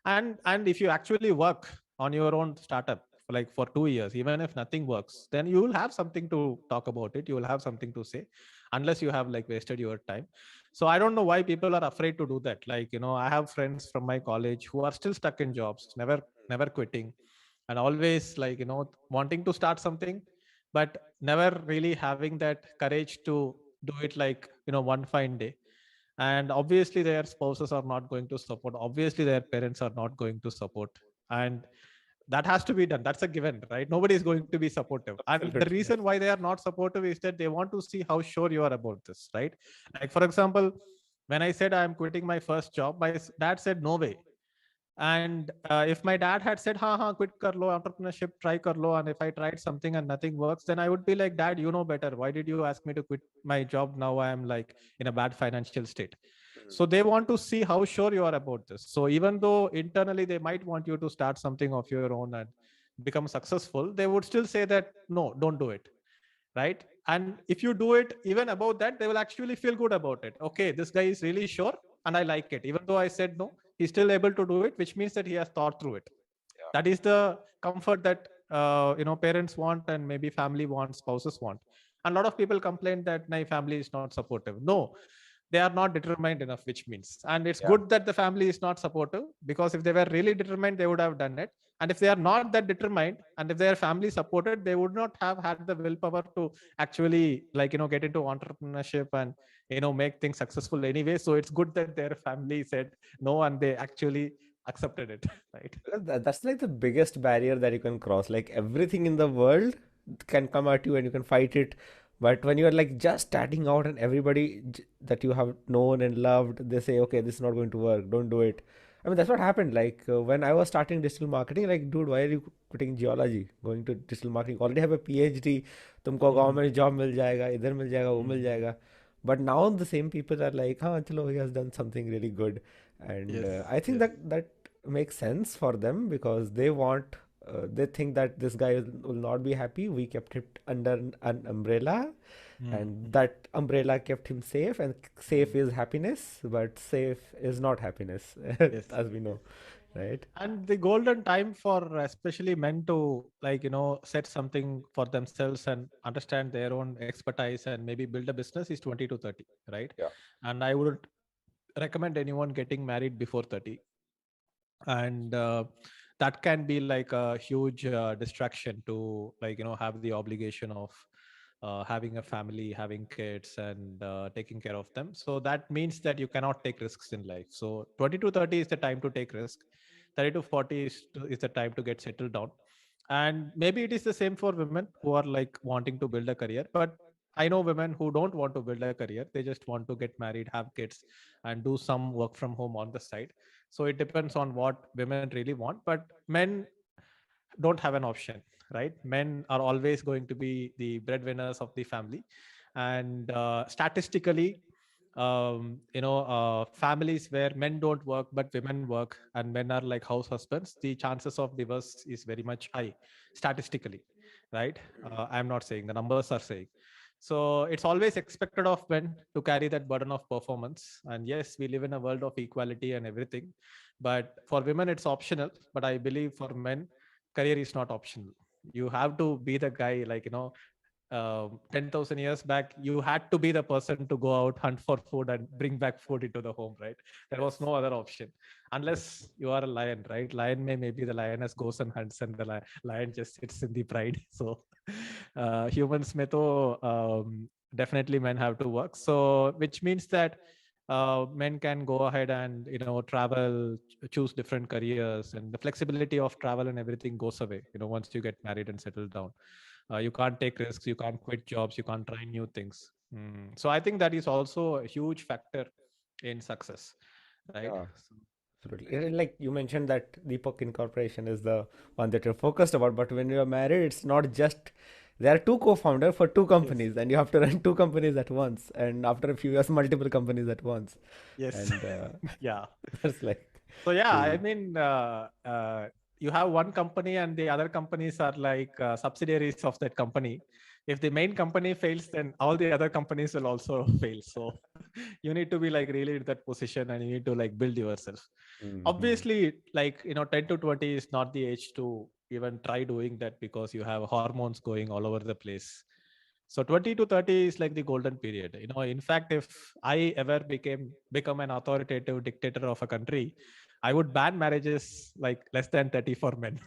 And if you actually work on your own startup for like for 2 years, even if nothing works, then you will have something to talk about it. You will have something to say, unless you have like wasted your time. So I don't know why people are afraid to do that. Like, I have friends from my college who are still stuck in jobs, never quitting, and always like, wanting to start something, but never really having that courage to do it, like, one fine day. And obviously their spouses are not going to support, obviously their parents are not going to support, and that has to be done. That's a given, right? Nobody is going to be supportive, and the Absolutely. reason why they are not supportive is that they want to see how sure you are about this, right? Like, for example, when I said I'm quitting my first job, my dad said no way. And if my dad had said ha quit kar lo, entrepreneurship try kar lo, and if I tried something and nothing works, then I would be like, dad, you know better, why did you ask me to quit my job? Now I am like in a bad financial state. So they want to see how sure you are about this. So even though internally they might want you to start something of your own and become successful, they would still say that no, don't do it, right? And if you do it even about that, they will actually feel good about it. Okay, this guy is really sure and I like it. Even though I said no, he's still able to do it, which means that he has thought through it. That is the comfort that parents want, and maybe family wants, spouses want. And a lot of people complain that my family is not supportive. No, they are not determined enough, which means, and it's Yeah. good that the family is not supportive, because if they were really determined, they would have done it. And if they are not that determined, and if their family supported, they would not have had the willpower to actually, like, get into entrepreneurship and make things successful anyway. So it's good that their family said no and they actually accepted it. Right? Because that's like the biggest barrier that you can cross. Like everything in the world can come at you and you can fight it. But when you're like just starting out and everybody that you have known and loved, they say, okay, this is not going to work, don't do it. I mean, that's what happened. Like when I was starting digital marketing, like, dude, why are you quitting geology, going to digital marketing? Already have a PhD, तुमको Mhm. Government job मिल जाएगा, इधर मिल जाएगा, वो मिल Mhm. जाएगा. But now the same people are like, हाँ चलो, he has done something really good. And Yes. I think Yes. that makes sense for them because they think that this guy will not be happy. We kept it under an umbrella, and Mhm. that umbrella kept him safe, and safe Mhm. is happiness, but safe is not happiness, Yes. as we know, right? And the golden time for especially men to, like, set something for themselves and understand their own expertise and maybe build a business is 20 to 30, right? Yeah. And I wouldn't recommend anyone getting married before 30. And that can be like a huge distraction to, like, have the obligation of having a family, having kids, and taking care of them. So that means that you cannot take risks in life. So 20 to 30 is the time to take risk. 30 to 40 is the time to get settled down. And maybe it is the same for women who are like wanting to build a career. But I know women who don't want to build a career, they just want to get married, have kids, and do some work from home on the side. So it depends on what women really want. But men don't have an option, right? Men are always going to be the breadwinners of the family. And statistically, families where men don't work but women work and men are like house husbands, the chances of divorce is very much high statistically, right? I'm not saying, the numbers are saying. So it's always expected of men to carry that burden of performance. And yes, we live in a world of equality and everything, but for women it's optional. But I believe for men, career is not optional. You have to be the guy, like, 10,000 years back, you had to be the person to go out, hunt for food, and bring back food into the home, right? There was Yes. no other option. Unless you are a lion, right? Lion maybe the lioness goes and hunts, and the lion just sits in the pride. So humans may to, definitely men have to work. So which means that men can go ahead and travel, choose different careers, and the flexibility of travel and everything goes away once you get married and settled down. You can't take risks, you can't quit jobs, you can't try new things. So I think that is also a huge factor in success, right? Yeah, So, absolutely. And like you mentioned that Deepak Incorporation is the one that you're focused about, but when you're married, it's not just there are two co-founders for two yes, companies, and you have to run two companies at once, and after a few years, multiple companies at once, yes. and Yeah. that's like So yeah, I crazy. mean, you have one company and the other companies are like subsidiaries of that company. If the main company fails, then all the other companies will also fail. So you need to be like really in that position, and you need to like build yourself. Hmm. Obviously, like 10 to 20 is not the age to even try doing that, because you have hormones going all over the place. So 20 to 30 is like the golden period. In fact, if I ever become an authoritative dictator of a country, I would ban marriages like less than 30 for men.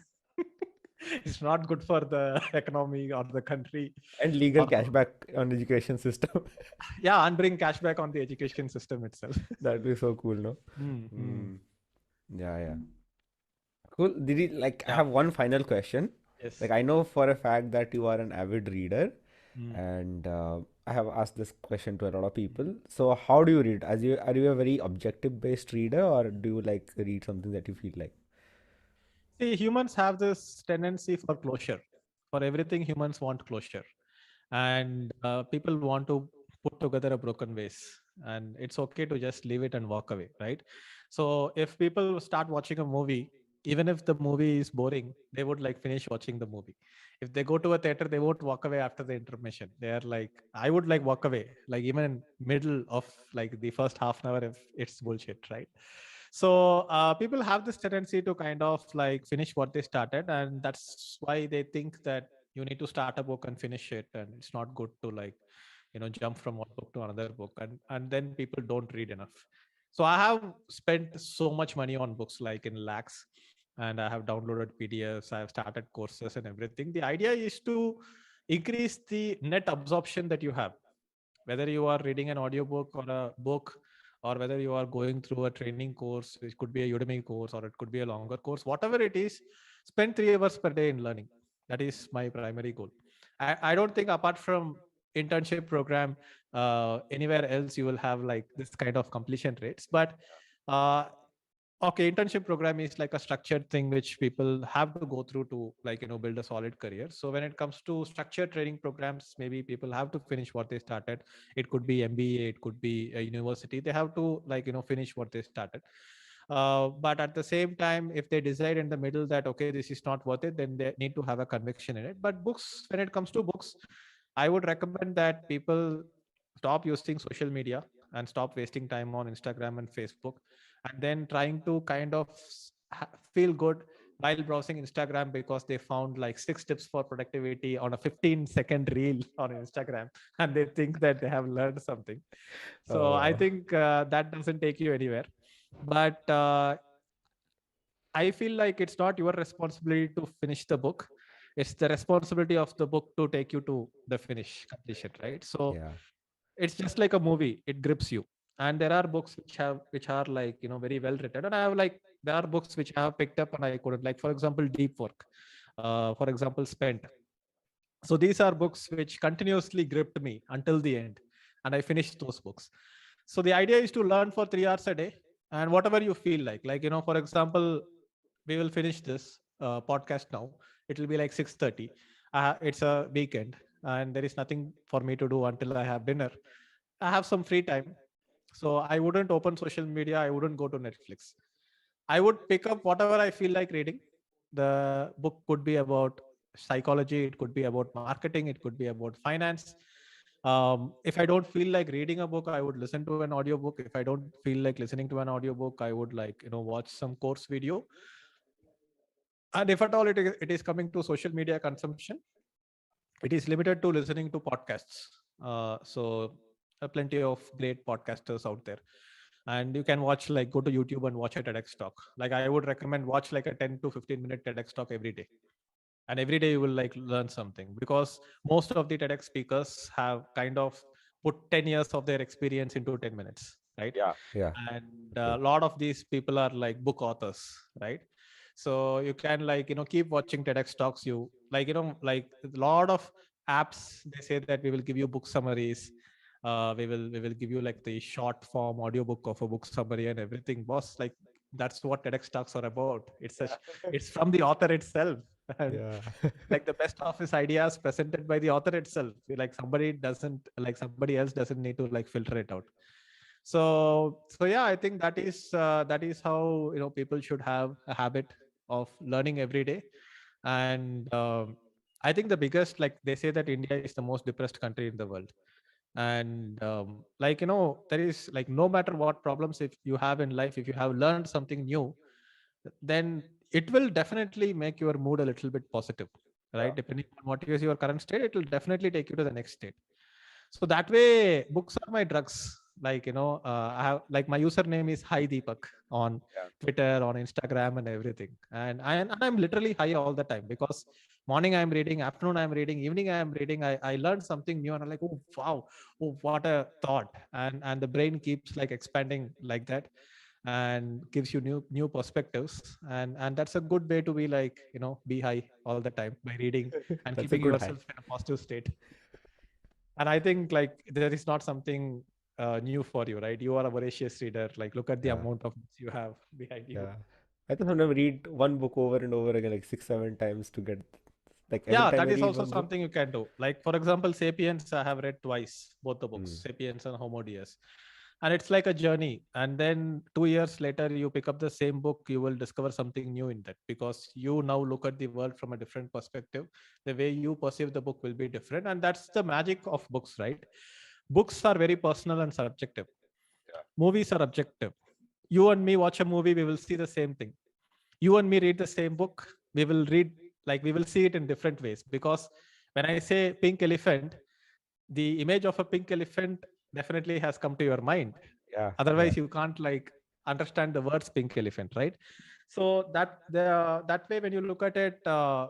It's not good for the economy or the country. And legal Or cashback on education system. yeah, and bring cashback on the education system itself. That'd be so cool, no? Mm. Mm. Yeah, yeah. Cool. Did you like? I Yeah. have one final question. Like, Yes. I know for a fact that you are an avid reader, Mm. and I have asked this question to a lot of people. So, how do you read? Are you a very objective based reader, or do you like read something that you feel like? See, humans have this tendency for closure. For everything, humans want closure, and people want to put together a broken vase. And it's okay to just leave it and walk away, right? So if people start watching a movie, even if the movie is boring, they would like finish watching the movie. If they go to a theater, they won't walk away after the intermission. They are like, I would like walk away, like even in middle of like the first half an hour if it's bullshit, right? So people have this tendency to kind of like finish what they started, and that's why they think that you need to start a book and finish it, and it's not good to like jump from one book to another book, and then people don't read enough. So I have spent so much money on books, like in lakhs, and I have downloaded PDFs, I have started courses and everything. The idea is to increase the net absorption that you have, whether you are reading an audiobook or a book, or whether you are going through a training course. It could be a Udemy course, or it could be a longer course, whatever it is. Spend 3 hours per day in learning. That is my primary goal. I don't think apart from internship program, anywhere else you will have like this kind of completion rates. But uh, okay, internship program is like a structured thing which people have to go through to like build a solid career. So when it comes to structured training programs, maybe people have to finish what they started. It could be MBA, it could be a university. They have to like finish what they started. But at the same time, if they decide in the middle that okay, this is not worth it, then they need to have a conviction in it. But books, when it comes to books, I would recommend that people stop using social media and stop wasting time on Instagram and Facebook, and then trying to kind of feel good while browsing Instagram because they found like 6 tips for productivity on a 15-second reel on Instagram, and they think that they have learned something. So I Oh, think that doesn't take you anywhere. But I feel like it's not your responsibility to finish the book. It's the responsibility of the book to take you to the finish completion, right? So yeah. it's just like a movie. It grips you. And there are books which are like very well written. And I have like there are books which I have picked up and I couldn't, like for example Deep Work, for example Spent. So these are books which continuously gripped me until the end, and I finished those books. So the idea is to learn for 3 hours a day, and whatever you feel like for example, we will finish this podcast now. It will be like 6:30. It's a weekend, and there is nothing for me to do until I have dinner. I have some free time, so I wouldn't open social media. I wouldn't go to Netflix. I would pick up whatever I feel like reading. The book could be about psychology, it could be about marketing, it could be about finance. If I don't feel like reading a book, I would listen to an audiobook. If I don't feel like listening to an audiobook, I would like watch some course video. And if at all it is coming to social media consumption, it is limited to listening to podcasts. So plenty of great podcasters out there, and you can watch like go to YouTube and watch a TEDx talk. Like I would recommend watch like a 10 to 15 minute TEDx talk every day, and every day you will like learn something, because most of the TEDx speakers have kind of put 10 years of their experience into 10 minutes, right? Yeah. Yeah. And a True. lot of these people are like book authors, right? So you can like, keep watching TEDx talks. You like, like a lot of apps, they say that we will give you book summaries. We will give you like the short form audiobook of a book summary and everything. Boss, like that's what TEDx talks are about. It's from the author itself. And Yeah. like the best office ideas presented by the author itself. Like somebody else doesn't need to like filter it out. So yeah, I think that is how people should have a habit of learning every day. And I think the biggest, like they say that India is the most depressed country in the world. And like there is like, no matter what problems if you have in life, if you have learned something new, then it will definitely make your mood a little bit positive, Yeah. right? Depending on what is your current state, it will definitely take you to the next state. So that way, books are my drugs. Like I have, like, my username is Hi Deepak on Yeah. Twitter, on Instagram, and everything. And I'm literally high all the time, because morning I'm reading, afternoon I'm reading, evening I'm reading. I learned something new, and I'm like, oh wow, oh what a thought. And the brain keeps like expanding like that, and gives you new perspectives. And that's a good way to be like, be high all the time by reading and That's a keeping good high. yourself in a positive state. And I think like there is not something new for you, right? You are a voracious reader. Like look at the Yeah. amount of books you have behind you. Yeah. I think sometimes read one book over and over again, like 6, 7 times to get, like every Yeah, time that I is read also one book. something you can do. Like for example, Sapiens, I have read twice, both the books, Mm. Sapiens and Homo Deus. And it's like a journey. And then 2 years later, you pick up the same book, you will discover something new in that, because you now look at the world from a different perspective. The way you perceive the book will be different. And that's the magic of books, right? Books are very personal and subjective. Yeah. Movies are objective. You and me watch a movie, we will see the same thing. You and me read the same book, we will see it in different ways. Because when I say pink elephant, the image of a pink elephant definitely has come to your mind. Yeah. Yeah. Otherwise you can't like understand the words pink elephant, right? So that way, when you look at it,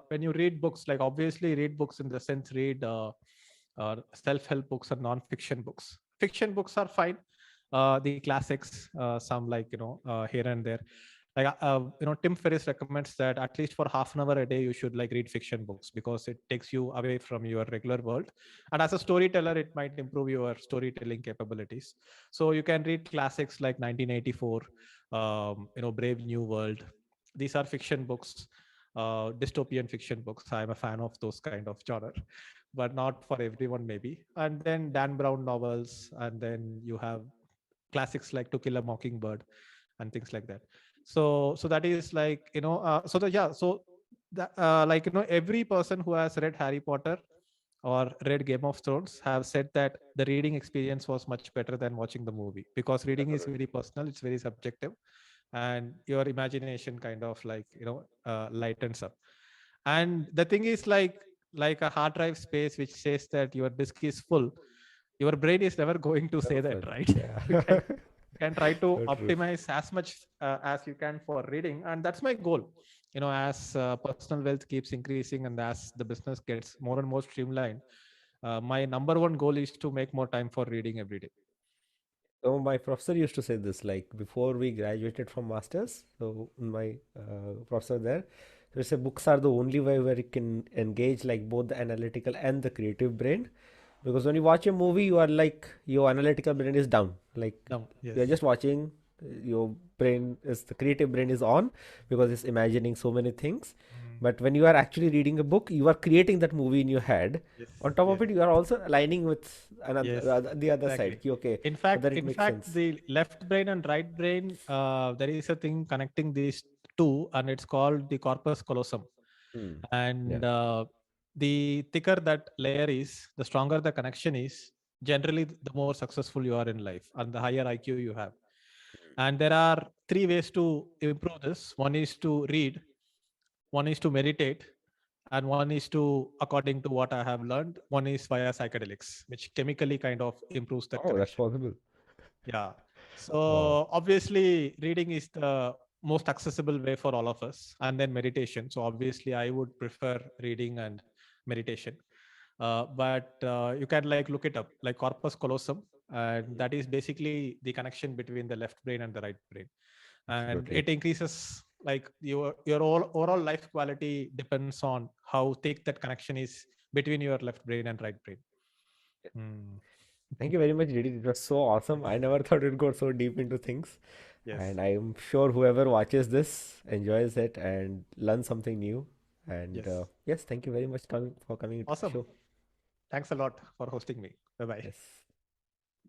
when you read books, like obviously read books in the sense, read self-help books or non-fiction books. Fiction books are fine, the classics, some like here and there. Like Tim Ferriss recommends that at least for half an hour a day you should like read fiction books, because it takes you away from your regular world. And as a storyteller, it might improve your storytelling capabilities. So you can read classics like 1984, Brave New World. These are fiction books, dystopian fiction books. I'm a fan of those kind of genre, but not for everyone maybe. And then Dan Brown novels, and then you have classics like To Kill a Mockingbird and things like that. So that is like like every person who has read Harry Potter or read Game of Thrones have said that the reading experience was much better than watching the movie, because reading is very personal, it's very subjective, and your imagination kind of like lightens up. And the thing is like a hard drive space which says that your disk is full, your brain is never going to say Never that, felt. right? Yeah. You can try to So true. optimize as much as you can for reading, and that's my goal. As personal wealth keeps increasing and as the business gets more and more streamlined, my number one goal is to make more time for reading every day. So my professor used to say this, like before we graduated from masters. So my professor there, so he said books are the only way where you can engage like both the analytical and the creative brain. Because when you watch a movie, you are like your analytical brain is down. Like No, you are yes. just watching. Your brain is the creative brain is on because it's imagining so many things. Mm. But when you are actually reading a book, you are creating that movie in your head. Yes, On top of yes, it, you are also aligning with another yes, the other side. exactly. Ki, okay, In so fact, that it in makes fact, sense. the left brain and right brain, there is a thing connecting these two, and it's called the corpus callosum. Hmm. And Yeah. the thicker that layer is, the stronger the connection is. Generally, the more successful you are in life, and the higher IQ you have. And there are three ways to improve this. One is to read, one is to meditate, and one is to, according to what I have learned, one is via psychedelics, which chemically kind of improves that Oh, that's connection. possible. Yeah. Wow. So obviously, reading is the most accessible way for all of us, and then meditation. So obviously, I would prefer reading and meditation. But you can like look it up, like corpus callosum, and that is basically the connection between the left brain and the right brain, and Absolutely. it increases like your overall life quality depends on how thick that connection is between your left brain and right brain. Hmm. Thank you very much, Didi. It was so awesome. I never thought it would go so deep into things. Yes. And I'm sure whoever watches this enjoys it and learns something new. And Yes. yes, thank you very much for coming to the Awesome. show. Thanks a lot for hosting me. Bye bye. Yes.